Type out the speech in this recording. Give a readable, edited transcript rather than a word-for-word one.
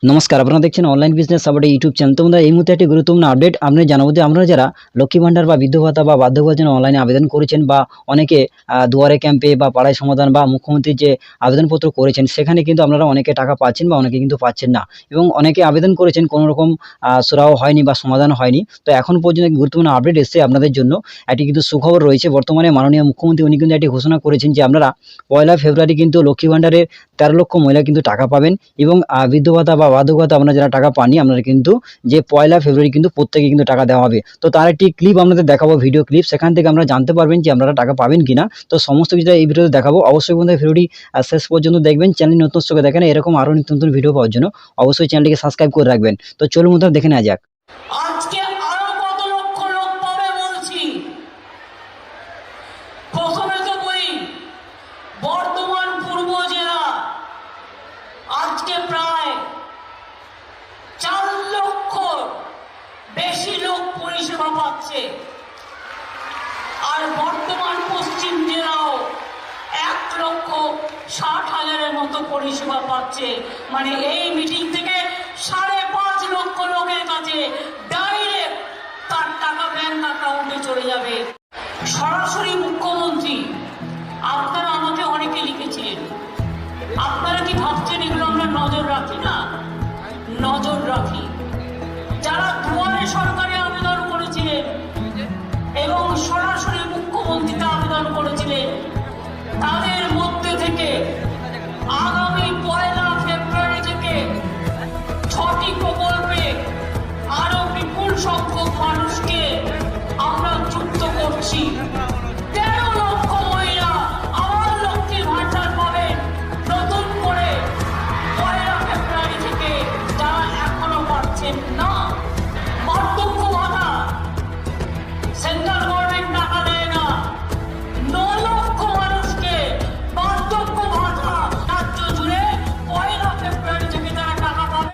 নমস্কার, আপনারা দেখছেন online business support YouTube channel. তো বন্ধুরা, এই মুহূর্তে একটি গুরুত্বপূর্ণ আপডেট আপনাদের জানাবো যে আপনারা যারা লক্ষ্মী ভান্ডার বা বৃদ্ধ ভাতা বা বার্ধক্য ভাতার জন্য অনলাইনে আবেদন করেছেন বা অনেকে দুয়ারে ক্যাম্পে বা পাড়ায় সমাধান বা মুখ্যমন্ত্রীর যে আবেদনপত্র করেছেন সেখানে কিন্তু আপনারা অনেকে টাকা পাচ্ছেন বা অনেকে কিন্তু পাচ্ছেন না, এবং অনেকে আবেদন করেছেন কোনো রকম সুরাহা হয়নি বা সমাধান হয়নি। তো এখন পর্যন্ত একটি গুরুত্বপূর্ণ আপডেট এসেছে আপনাদের জন্য। একটি কিন্তু সুখবর রয়েছে। বর্তমানে মাননীয় মুখ্যমন্ত্রী উনি কিন্তু একটি ঘোষণা করেছেন যে আপনারা 1 ফেব্রুয়ারি কিন্তু লক্ষ্মী ভান্ডারের 13 লক্ষ মহিলা কিন্তু টাকা পাবেন, এবং বৃদ্ধ ভাতা বা বার্ধক্য ভাতা আপনারা যারা টাকা পাননি আপনারা কিন্তু যে 1 ফেব্রুয়ারি কিন্তু প্রত্যেকে কিন্তু টাকা দেওয়া হবে। তো তার একটি ক্লিপ আপনাদের দেখাবো, ভিডিও ক্লিপ, সেখান থেকে আমরা জানতে পারবেন যে আপনারা টাকা পাবেন কিনা। তো সমস্ত কিছুটা এই ভিডিওতে দেখাবো। অবশ্যই বন্ধুরা ভিডিওটি শেষ পর্যন্ত দেখবেন। চ্যানেল নতুন চোখে দেখেন এরকম আরো নিত্য নতুন ভিডিও পাওয়ার জন্য অবশ্যই চ্যানেলটিকে সাবস্ক্রাইব করে রাখবেন। তো চলুন বন্ধুরা দেখে নেওয়া যাক। আজকে আরো কত লক্ষ লোক পাবে বলছি। প্রথমে তো বলি, বর্ধমান পূর্ব জেলা আজকে প্রায় 4 লক্ষ বেশি লোক পরিষেবা পাচ্ছে, আর বর্ধমান পশ্চিম জেলাও 1,60,000-এর মতো পরিষেবা পাচ্ছে। মানে এই মিটিং থেকে 5.5 লক্ষ লোকের কাছে ডাইরেক্ট তার টাকা ব্যাংক অ্যাকাউন্টে চলে যাবে। সরাসরি মুখ্যমন্ত্রী, আপনারা আমাকে অনেকে লিখেছিলেন, আপনারা কি ভাবছেন এগুলো আমরা নজর রাখি না? নজর রাখি। যারা দুয়ারে সরকারে আবেদন করেছিলেন এবং সরাসরি মুখ্যমন্ত্রীকে আবেদন করেছিলেন তাদের